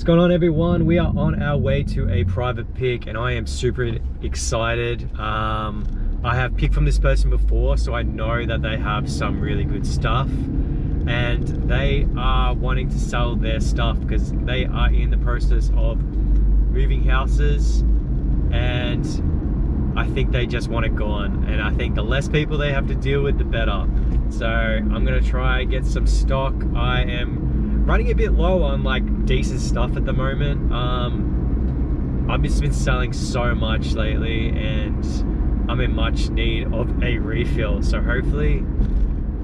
going on, everyone? We are on our way to a private pick and I am super excited. I have picked from this person before, so I know that they have some really good stuff, and they are wanting to sell their stuff because they are in the process of moving houses, and I think they just want it gone, and I think the less people they have to deal with, the better. So I'm gonna try get some stock. I am running a bit low on like decent stuff at the moment. I've just been selling so much lately and I'm in much need of a refill, so hopefully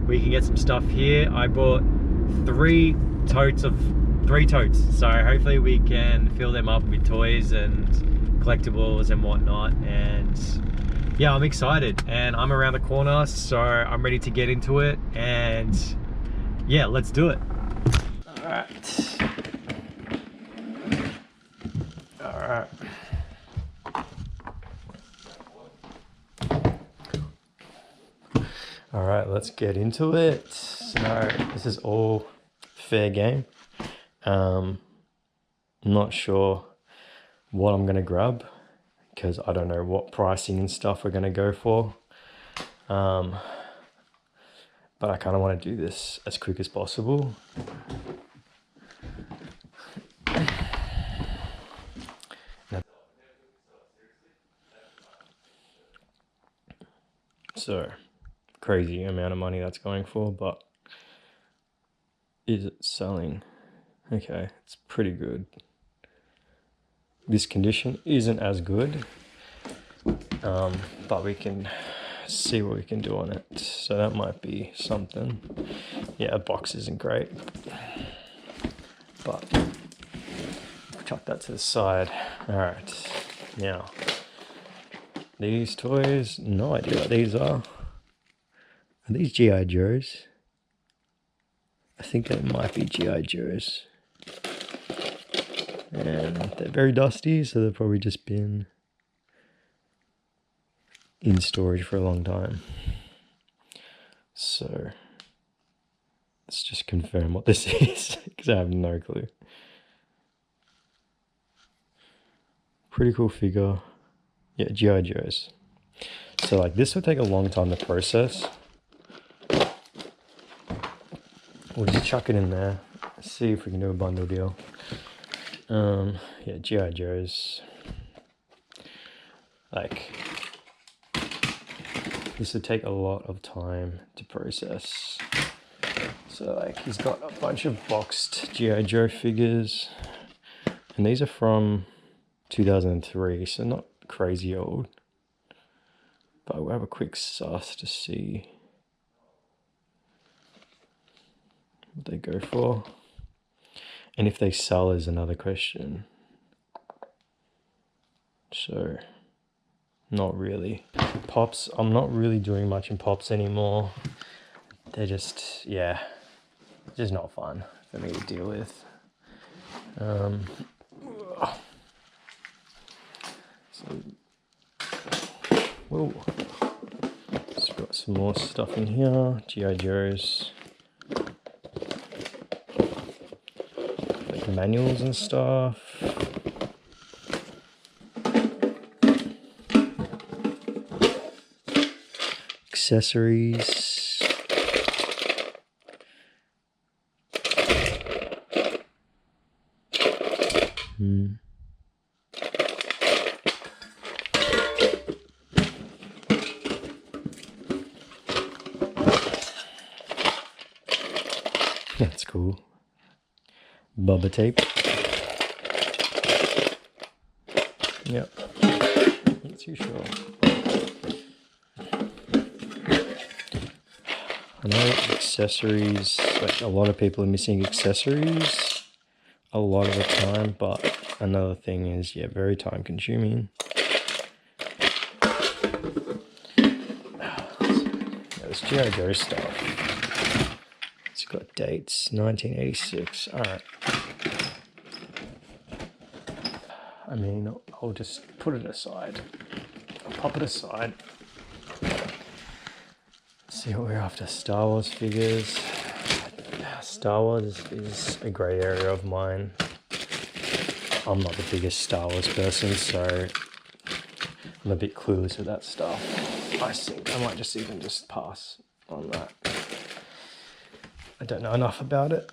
we can get some stuff here. I bought three totes, so hopefully we can fill them up with toys and collectibles and whatnot. And yeah, I'm excited and I'm around the corner, so I'm ready to get into it. And yeah, let's do it. All right. All right, let's get into it. So this is all fair game. Not sure what I'm gonna grab because I don't know what pricing and stuff we're gonna go for. But I kind of want to do this as quick as possible. So crazy amount of money that's going for, but is it selling? Okay, it's pretty good. This condition isn't as good, but we can see what we can do on it. So that might be something. Yeah, a box isn't great, but chuck that to the side. All right, now these toys, no idea what these are. Are these G.I. Joes? I think they might be G.I. Joes. And they're very dusty, so they've probably just been in storage for a long time. So let's just confirm what this is, because I have no clue. Pretty cool figure. Yeah, G.I. Joes. So like this would take a long time to process. We'll just chuck it in there, see if we can do a bundle deal. Yeah, G.I. Joes. Like, this would take a lot of time to process. So like, he's got a bunch of boxed G.I. Joe figures, and these are from 2003, so not crazy old. But we'll have a quick suss to see what they go for, and if they sell is another question. So not really. Pops, I'm not really doing much in pops anymore. They're just, yeah, just not fun for me to deal with. So whoa, just got some more stuff in here. G.I. Joes, like manuals and stuff. Accessories. That's cool. Bubba tape. Yep. Not too sure. I know accessories, like a lot of people are missing accessories a lot of the time, but another thing is, yeah, very time consuming. Yeah, this G.I. Joe stuff. It's got dates, 1986. Alright. I mean, I'll just put it aside. I'll pop it aside. See what we're after. Star Wars figures. Star Wars is a grey area of mine. I'm not the biggest Star Wars person, so I'm a bit clueless with that stuff. I think I might just even just pass on that. I don't know enough about it.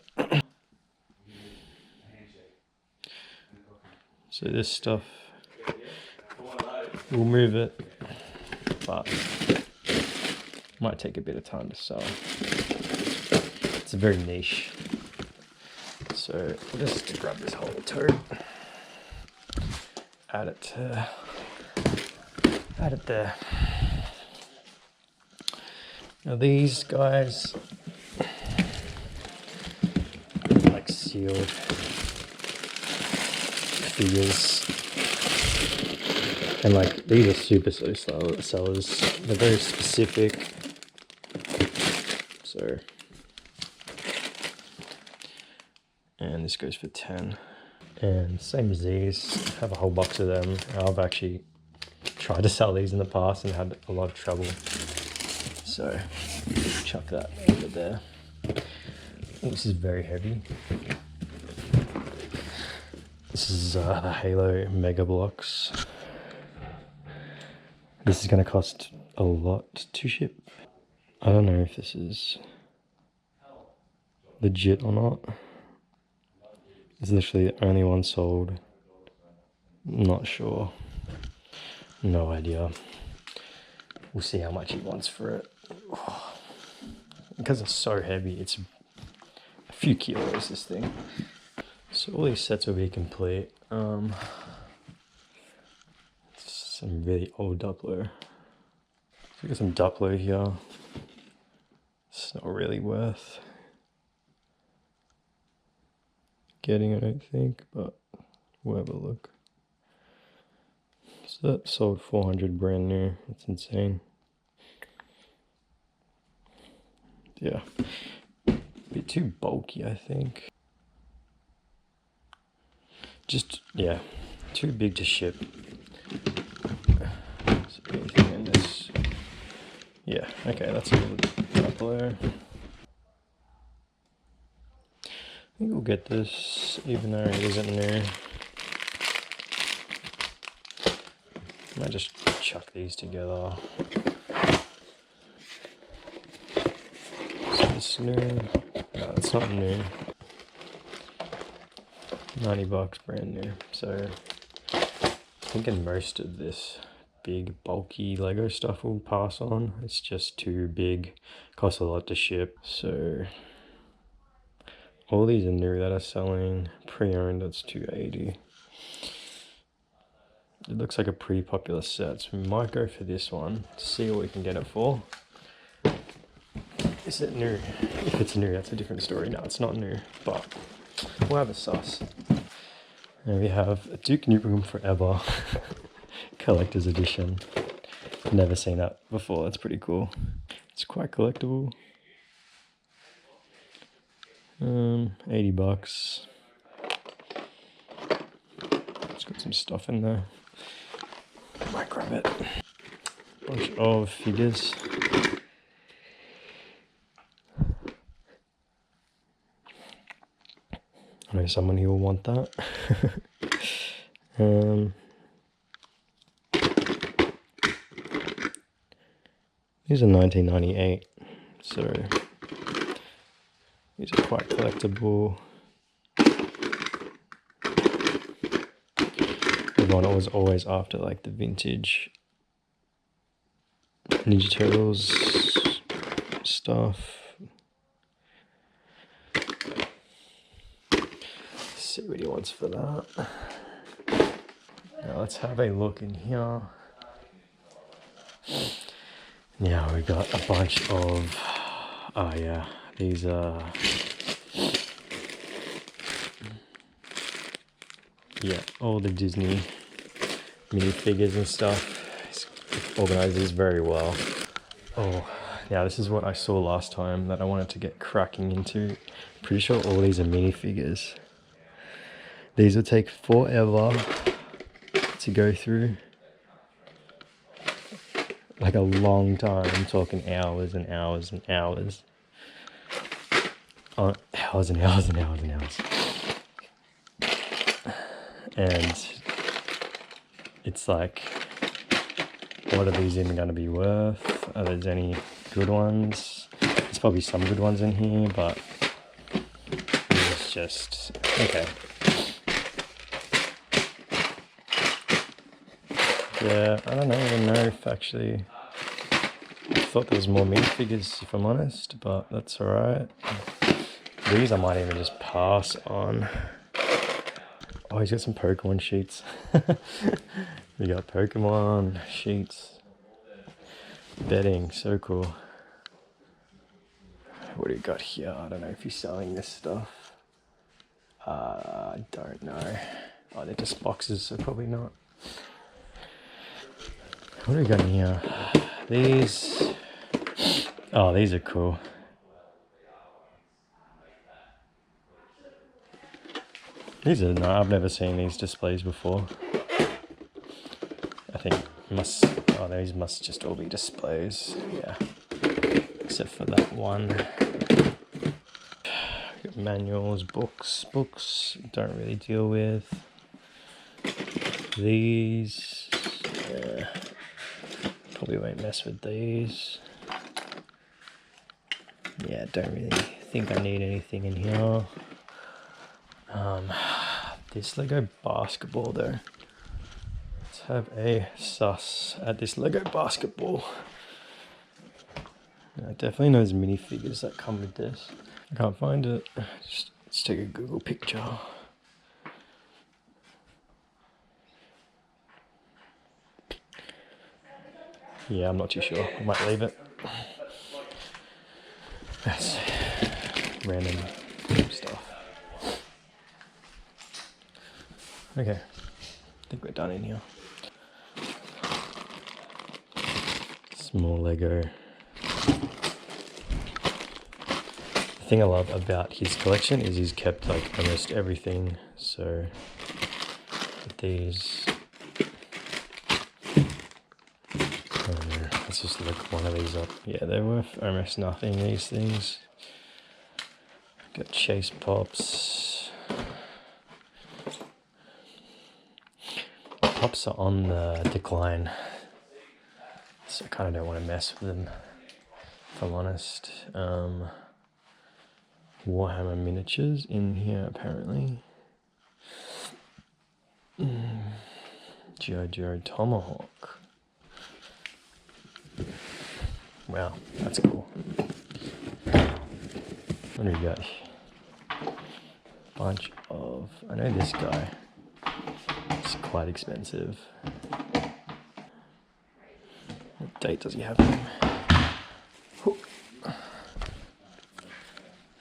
So this stuff, we'll move it, but might take a bit of time to sell. It's very niche. So I'll just grab this whole tote, add it there. Now these guys, like sealed figures, and like these are super slow sellers. They're very specific. So, and this goes for 10. And same as these, I have a whole box of them. I've actually tried to sell these in the past and had a lot of trouble. So, chuck that over there. Oh, this is very heavy. This is the Halo Mega Blocks. This is going to cost a lot to ship. I don't know if this is legit or not. It's literally the only one sold. Not sure. No idea. We'll see how much he wants for it. Oh, because it's so heavy, it's a few kilos, this thing. So all these sets will be complete. Some really old Doppler. So we got some Doppler here. It's not really worth getting, I don't think, but we'll have a look. So that sold 400 brand new. That's insane. Yeah, a bit too bulky, I think. Just, yeah, too big to ship. So anything in this? Yeah, okay, that's a little Doppler. I think we'll get this, even though it isn't new. I might just chuck these together. So it's new. No, it's not new. 90 bucks brand new. So I'm thinking most of this big bulky Lego stuff will pass on. It's just too big, costs a lot to ship. So all these are new that are selling. Pre-owned, that's 280. It looks like a pretty popular set, so we might go for this one to see what we can get it for. Is it new? If it's new, that's a different story. No, it's not new, but we'll have a suss. And we have a Duke Nukem Forever collector's edition. Never seen that before. That's pretty cool. It's quite collectible. 80 bucks. It's got some stuff in there. Might grab it. Bunch of figures. I know someone who will want that. These are 1998, so these are quite collectible. Everyone was always after like the vintage Ninja Turtles stuff. Let's see what he wants for that. Now let's have a look in here. Now we got a bunch of, oh yeah, these are, yeah, all the Disney minifigures and stuff. It's organized these very well. Oh, yeah, this is what I saw last time that I wanted to get cracking into. Pretty sure all these are minifigures. These will take forever to go through. Like a long time. I'm talking hours and hours and hours. Hours and hours and hours and hours. and it's like, what are these even going to be worth? Are there any good ones? There's probably some good ones in here, but it's just okay. Yeah, I don't even know if actually, I thought there was more minifigures, if I'm honest, but that's alright. These I might even just pass on. Oh, he's got some Pokemon sheets. We got Pokemon sheets. Bedding, so cool. What do you got here? I don't know if he's selling this stuff. I don't know. Oh, they're just boxes, so probably not. What do we got in here? These. Oh, these are cool. These are no, I've never seen these displays before. I think these must just all be displays. Yeah, except for that one. Got manuals, books. Don't really deal with these. Yeah, probably won't mess with these. Yeah, don't really think I need anything in here. This Lego basketball though. Let's have a sus at this Lego basketball. I definitely know there's minifigures that come with this. I can't find it. Let's take a Google picture. Yeah, I'm not too sure. I might leave it. That's random stuff. Okay, I think we're done in here. Small Lego. The thing I love about his collection is he's kept like almost everything. So these, let's just look one of these up. Yeah, they're worth almost nothing, these things. Got Chase Pops. Pops are on the decline, so I kind of don't want to mess with them, if I'm honest. Warhammer miniatures in here apparently. G.I. Joe Tomahawk. Wow, that's cool. What do we got? Bunch of, I know this guy. It's quite expensive. What date does he have him?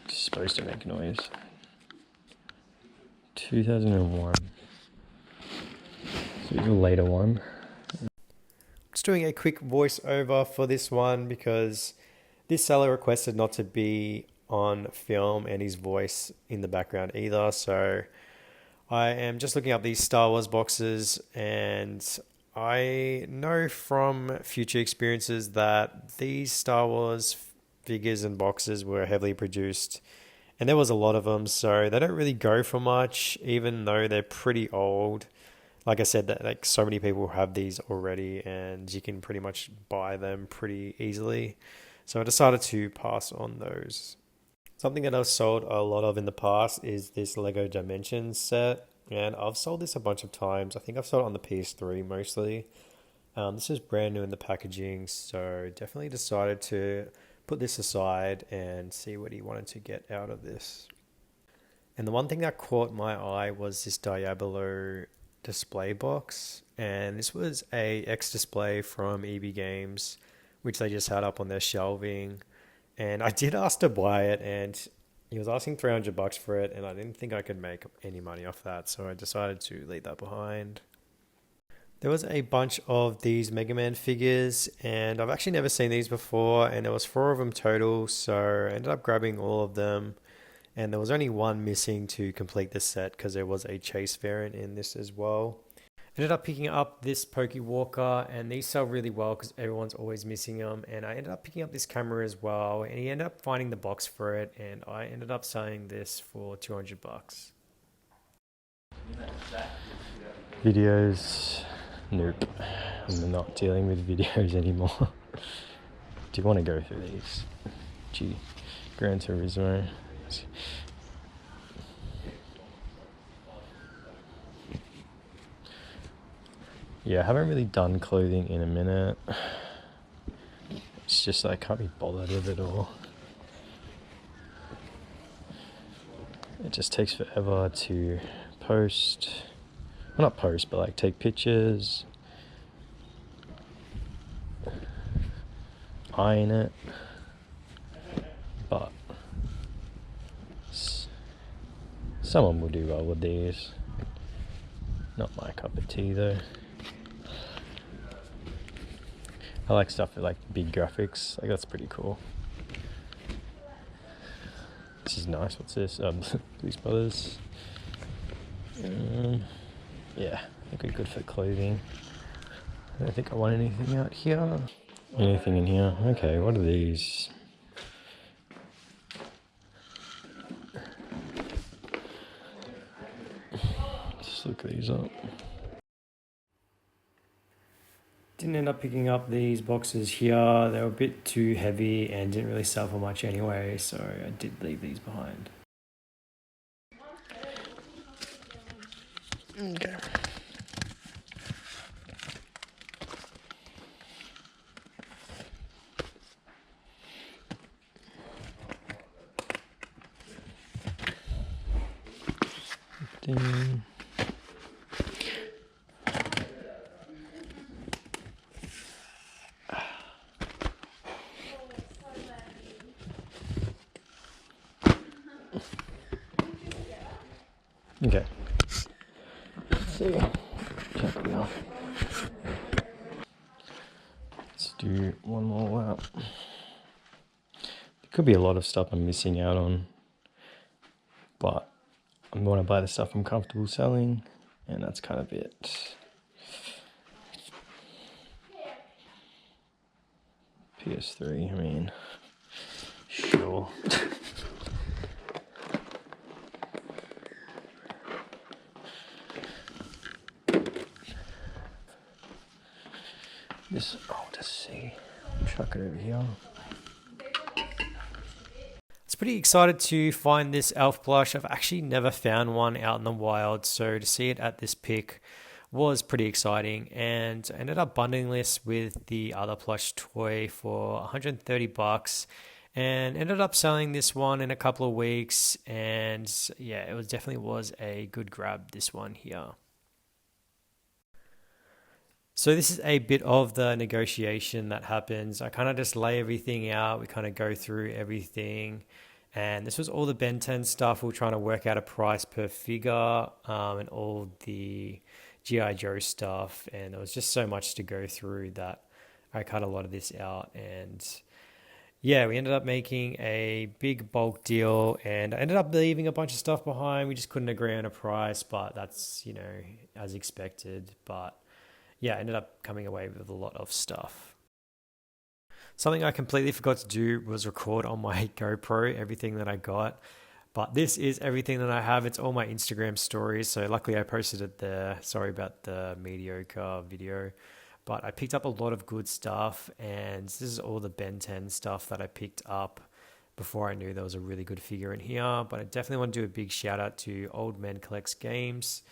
It's supposed to make noise. 2001. So here's a later one. Just doing a quick voiceover for this one because this seller requested not to be on film and his voice in the background either. So I am just looking up these Star Wars boxes, and I know from future experiences that these Star Wars figures and boxes were heavily produced, and there was a lot of them, so they don't really go for much, even though they're pretty old. Like I said, that like so many people have these already, and you can pretty much buy them pretty easily. So I decided to pass on those. Something that I've sold a lot of in the past is this Lego Dimensions set, and I've sold this a bunch of times. I think I've sold it on the PS3 mostly. This is brand new in the packaging, so definitely decided to put this aside and see what he wanted to get out of this. And the one thing that caught my eye was this Diablo display box, and this was a X display from EB Games, which they just had up on their shelving. And I did ask to buy it, and he was asking $300 for it, and I didn't think I could make any money off that, so I decided to leave that behind. There was a bunch of these Mega Man figures, and I've actually never seen these before, and there was 4 of them total, so I ended up grabbing all of them, and there was only one missing to complete the set because there was a chase variant in this as well. Ended up picking up this Pokewalker, and these sell really well because everyone's always missing them. And I ended up picking up this camera as well, and he ended up finding the box for it, and I ended up selling this for $200. Videos, nope. I'm not dealing with videos anymore. Do you want to go through these? Gee, Gran Turismo. Yeah, I haven't really done clothing in a minute. It's just I can't be bothered with it all. It just takes forever to post. Well, not post, but like take pictures, iron it. But someone will do well with these. Not my cup of tea though. I like stuff with like big graphics. Like that's pretty cool. This is nice. What's this? Blues Brothers. Yeah, I think we're good for clothing. I don't think I want anything out here. Anything in here? Okay, what are these? Let's look these up. Didn't end up picking up these boxes here. They were a bit too heavy and didn't really sell for much anyway, so I did leave these behind. Okay. Ding. Okay. Let's see. Check it out. Let's do one more lap. There could be a lot of stuff I'm missing out on, but I want to buy the stuff I'm comfortable selling, and that's kind of it. PS3, I mean, sure. This, oh, just see. Chuck it over here. It's pretty excited to find this elf plush. I've actually never found one out in the wild, so to see it at this pick was pretty exciting, and I ended up bundling this with the other plush toy for 130 bucks and ended up selling this one in a couple of weeks, and yeah, it was definitely was a good grab, this one here. So this is a bit of the negotiation that happens. I kind of just lay everything out. We kind of go through everything. And this was all the Ben 10 stuff. We were trying to work out a price per figure and all the G.I. Joe stuff. And there was just so much to go through that I cut a lot of this out. And yeah, we ended up making a big bulk deal. And I ended up leaving a bunch of stuff behind. We just couldn't agree on a price. But that's, you know, as expected. But yeah, I ended up coming away with a lot of stuff. Something I completely forgot to do was record on my GoPro everything that I got. But this is everything that I have. It's all my Instagram stories. So luckily I posted it there. Sorry about the mediocre video. But I picked up a lot of good stuff. And this is all the Ben 10 stuff that I picked up before I knew there was a really good figure in here. But I definitely want to do a big shout out to Old Men Collects Games.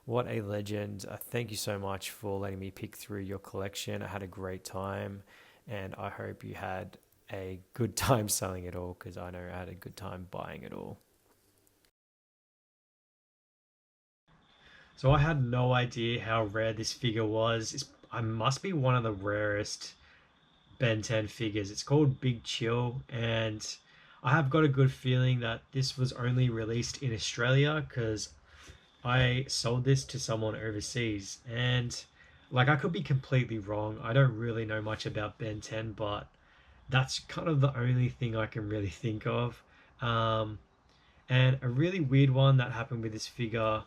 What a legend. Thank you so much for letting me pick through your collection. I had a great time, and I hope you had a good time selling it all, because I know I had a good time buying it all. So I had no idea how rare this figure was. I must be one of the rarest Ben 10 figures. It's called Big Chill, and I have got a good feeling that this was only released in Australia, because I sold this to someone overseas, and like I could be completely wrong. I don't really know much about Ben 10, but that's kind of the only thing I can really think of. Um, and a really weird one that happened with this figure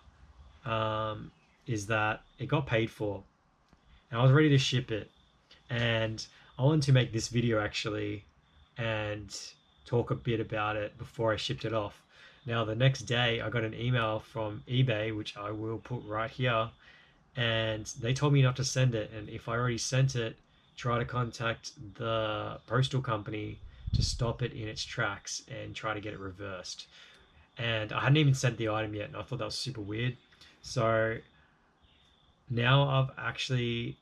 is that it got paid for, and I was ready to ship it, and I wanted to make this video actually and talk a bit about it before I shipped it off. Now, the next day, I got an email from eBay, which I will put right here, and they told me not to send it, and if I already sent it, try to contact the postal company to stop it in its tracks and try to get it reversed. And I hadn't even sent the item yet, and I thought that was super weird. So now I've actually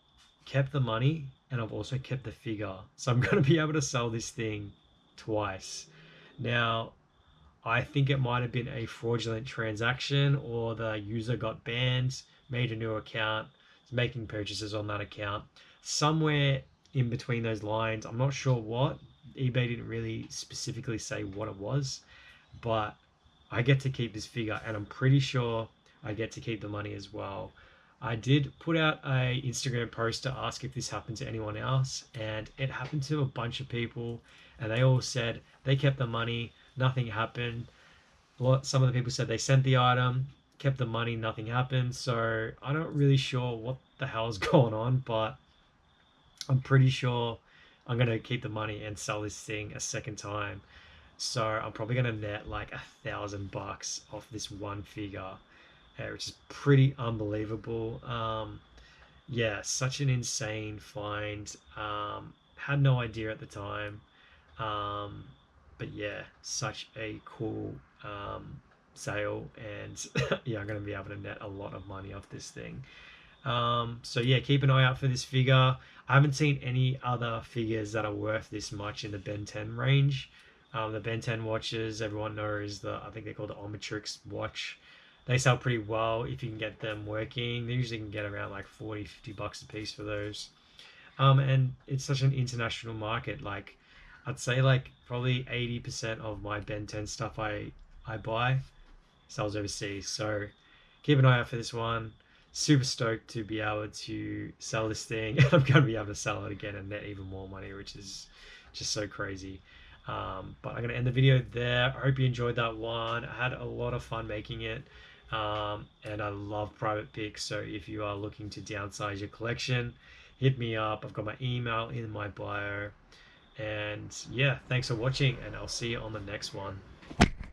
kept the money and I've also kept the figure. So I'm going to be able to sell this thing twice. Now, I think it might have been a fraudulent transaction, or the user got banned, made a new account, is making purchases on that account. Somewhere in between those lines, I'm not sure what. eBay didn't really specifically say what it was, but I get to keep this figure, and I'm pretty sure I get to keep the money as well. I did put out a Instagram post to ask if this happened to anyone else, and it happened to a bunch of people, and they all said they kept the money, nothing happened. Some of the people said they sent the item, kept the money, nothing happened. So I'm not really sure what the hell's going on, but I'm pretty sure I'm gonna keep the money and sell this thing a second time. So I'm probably gonna net like $1,000 off this one figure, which is pretty unbelievable. Yeah, such an insane find. Had no idea at the time. Um, but yeah, such a cool sale, and yeah, I'm gonna be able to net a lot of money off this thing. So yeah, keep an eye out for this figure. I haven't seen any other figures that are worth this much in the Ben 10 range. The Ben 10 watches, everyone knows I think they call the Omnitrix watch. They sell pretty well if you can get them working. They usually can get around like 40, $50 a piece for those. And it's such an international market. Like, I'd say like probably 80% of my Ben 10 stuff I buy sells overseas. So keep an eye out for this one. Super stoked to be able to sell this thing. I'm going to be able to sell it again and net even more money, which is just so crazy. But I'm going to end the video there. I hope you enjoyed that one. I had a lot of fun making it. And I love private pics. So if you are looking to downsize your collection, hit me up. I've got my email in my bio. And yeah, thanks for watching, and I'll see you on the next one.